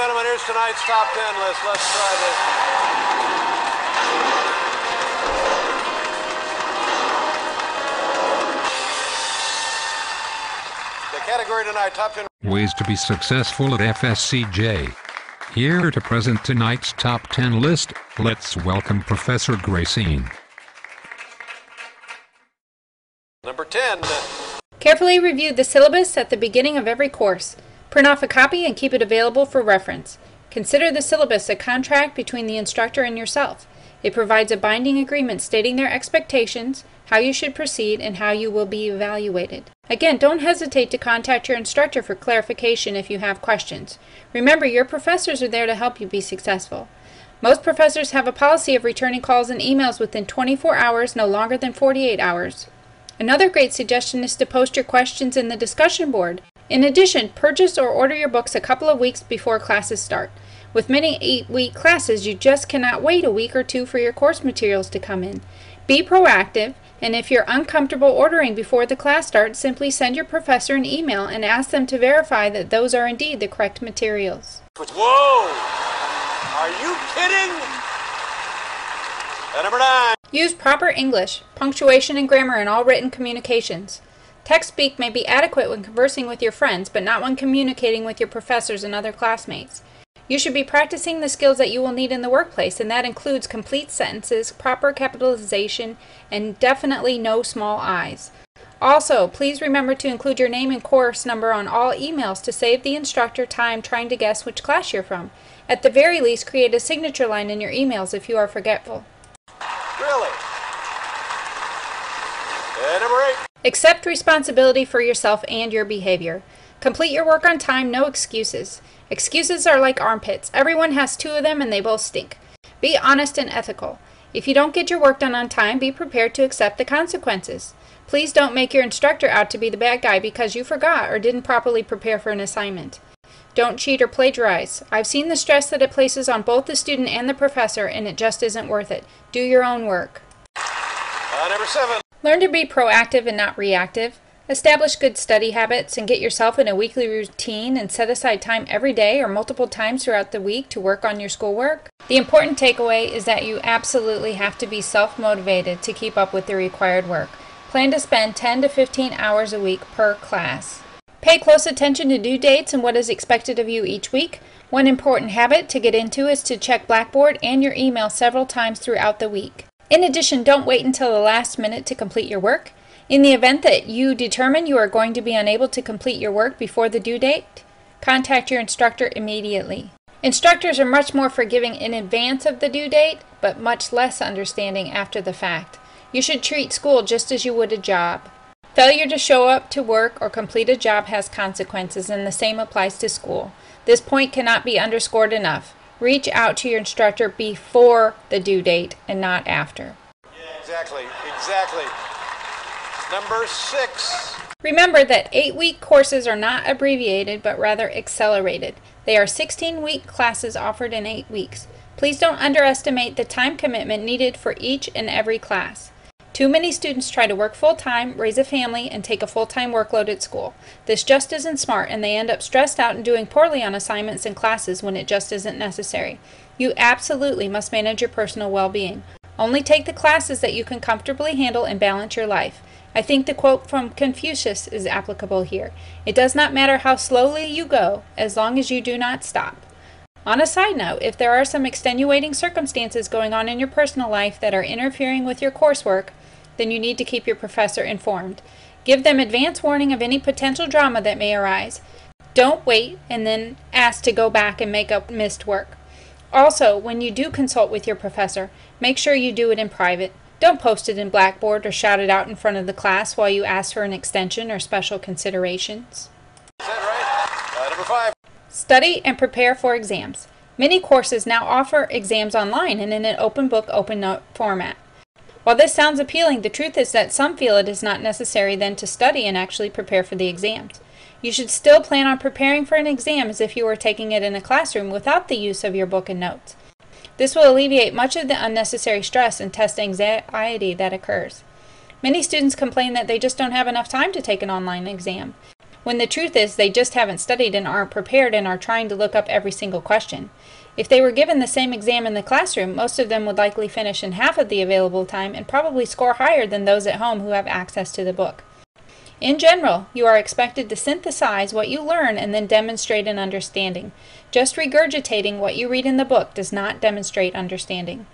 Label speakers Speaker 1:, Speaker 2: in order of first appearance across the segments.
Speaker 1: gentlemen, here's tonight's top 10 list. Let's try this. The category tonight, top 10
Speaker 2: ways to be successful at FSCJ. Here to present tonight's top 10 list, let's welcome Professor Gracine.
Speaker 1: Number 10.
Speaker 3: Carefully review the syllabus at the beginning of every course. Print off a copy and keep it available for reference. Consider the syllabus a contract between the instructor and yourself. It provides a binding agreement stating their expectations, how you should proceed, and how you will be evaluated. Again, don't hesitate to contact your instructor for clarification if you have questions. Remember, your professors are there to help you be successful. Most professors have a policy of returning calls and emails within 24 hours, no longer than 48 hours. Another great suggestion is to post your questions in the discussion board. In addition, purchase or order your books a couple of weeks before classes start. With many 8-week classes, you just cannot wait a week or two for your course materials to come in. Be proactive, and if you're uncomfortable ordering before the class starts, simply send your professor an email and ask them to verify that those are indeed the correct materials.
Speaker 1: Whoa! Are you kidding? Number 9.
Speaker 3: Use proper English, punctuation, and grammar in all written communications. Text speak may be adequate when conversing with your friends, but not when communicating with your professors and other classmates. You should be practicing the skills that you will need in the workplace, and that includes complete sentences, proper capitalization, and definitely no small i's. Also, please remember to include your name and course number on all emails to save the instructor time trying to guess which class you're from. At the very least, create a signature line in your emails if you are forgetful.
Speaker 1: Really? Number 8.
Speaker 3: Accept responsibility for yourself and your behavior. Complete your work on time, no excuses. Excuses are like armpits. Everyone has 2 of them and they both stink. Be honest and ethical. If you don't get your work done on time, be prepared to accept the consequences. Please don't make your instructor out to be the bad guy because you forgot or didn't properly prepare for an assignment. Don't cheat or plagiarize. I've seen the stress that it places on both the student and the professor, and it just isn't worth it. Do your own work.
Speaker 1: Number 7.
Speaker 3: Learn to be proactive and not reactive. Establish good study habits and get yourself in a weekly routine and set aside time every day or multiple times throughout the week to work on your schoolwork. The important takeaway is that you absolutely have to be self-motivated to keep up with the required work. Plan to spend 10 to 15 hours a week per class. Pay close attention to due dates and what is expected of you each week. One important habit to get into is to check Blackboard and your email several times throughout the week. In addition, don't wait until the last minute to complete your work. In the event that you determine you are going to be unable to complete your work before the due date, contact your instructor immediately. Instructors are much more forgiving in advance of the due date, but much less understanding after the fact. You should treat school just as you would a job. Failure to show up to work or complete a job has consequences, and the same applies to school. This point cannot be underscored enough. Reach out to your instructor before the due date and not after.
Speaker 1: Exactly. Number 6.
Speaker 3: Remember that 8-week courses are not abbreviated, but rather accelerated. They are 16-week classes offered in 8 weeks. Please don't underestimate the time commitment needed for each and every class. Too many students try to work full-time, raise a family, and take a full-time workload at school. This just isn't smart, and they end up stressed out and doing poorly on assignments and classes when it just isn't necessary. You absolutely must manage your personal well-being. Only take the classes that you can comfortably handle and balance your life. I think the quote from Confucius is applicable here. It does not matter how slowly you go, as long as you do not stop. On a side note, if there are some extenuating circumstances going on in your personal life that are interfering with your coursework, then you need to keep your professor informed. Give them advance warning of any potential drama that may arise. Don't wait and then ask to go back and make up missed work. Also, when you do consult with your professor, make sure you do it in private. Don't post it in Blackboard or shout it out in front of the class while you ask for an extension or special considerations.
Speaker 1: Is that right? Number 5.
Speaker 3: Study and prepare for exams. Many courses now offer exams online and in an open book, open note format. While this sounds appealing, the truth is that some feel it is not necessary then to study and actually prepare for the exams. You should still plan on preparing for an exam as if you were taking it in a classroom without the use of your book and notes. This will alleviate much of the unnecessary stress and test anxiety that occurs. Many students complain that they just don't have enough time to take an online exam. when the truth is they just haven't studied and aren't prepared and are trying to look up every single question. If they were given the same exam in the classroom, most of them would likely finish in half of the available time and probably score higher than those at home who have access to the book. In general, you are expected to synthesize what you learn and then demonstrate an understanding. Just regurgitating what you read in the book does not demonstrate understanding.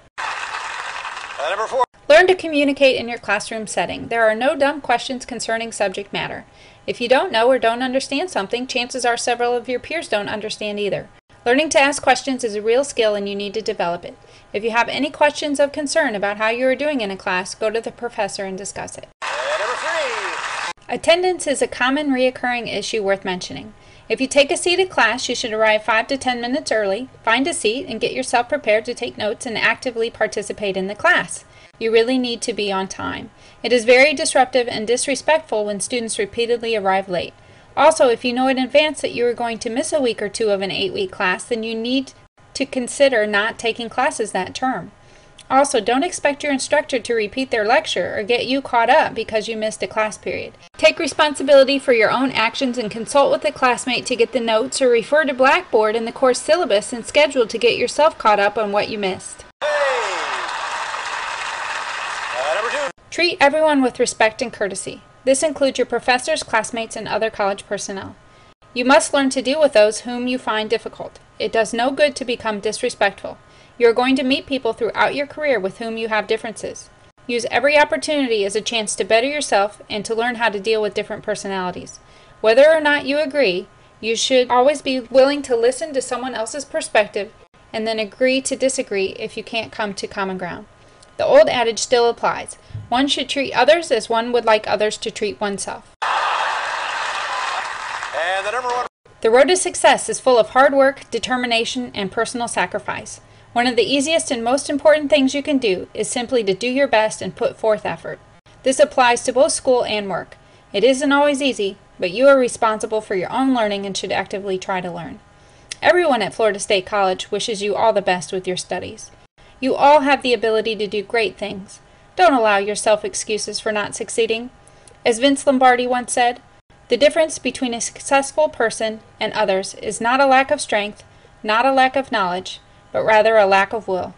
Speaker 1: Number 4.
Speaker 3: Learn to communicate in your classroom setting. There are no dumb questions concerning subject matter. If you don't know or don't understand something, chances are several of your peers don't understand either. Learning to ask questions is a real skill and you need to develop it. If you have any questions of concern about how you are doing in a class, go to the professor and discuss it.
Speaker 1: Number 3.
Speaker 3: Attendance is a common reoccurring issue worth mentioning. If you take a seat at class, you should arrive 5 to 10 minutes early, find a seat, and get yourself prepared to take notes and actively participate in the class. You really need to be on time. It is very disruptive and disrespectful when students repeatedly arrive late. Also, if you know in advance that you are going to miss a week or two of an 8-week class, then you need to consider not taking classes that term. Also, don't expect your instructor to repeat their lecture or get you caught up because you missed a class period. Take responsibility for your own actions and consult with a classmate to get the notes or refer to Blackboard in the course syllabus and schedule to get yourself caught up on what you missed.
Speaker 1: Number 2.
Speaker 3: Treat everyone with respect and courtesy. This includes your professors, classmates, and other college personnel. You must learn to deal with those whom you find difficult. It does no good to become disrespectful. You are going to meet people throughout your career with whom you have differences. Use every opportunity as a chance to better yourself and to learn how to deal with different personalities. Whether or not you agree, you should always be willing to listen to someone else's perspective and then agree to disagree if you can't come to common ground. The old adage still applies. One should treat others as one would like others to treat oneself.
Speaker 1: And the number 1.
Speaker 3: The road to success is full of hard work, determination, and personal sacrifice. One of the easiest and most important things you can do is simply to do your best and put forth effort. This applies to both school and work. It isn't always easy, but you are responsible for your own learning and should actively try to learn. Everyone at Florida State College wishes you all the best with your studies. You all have the ability to do great things. Don't allow yourself excuses for not succeeding. As Vince Lombardi once said, the difference between a successful person and others is not a lack of strength, not a lack of knowledge, but rather a lack of will.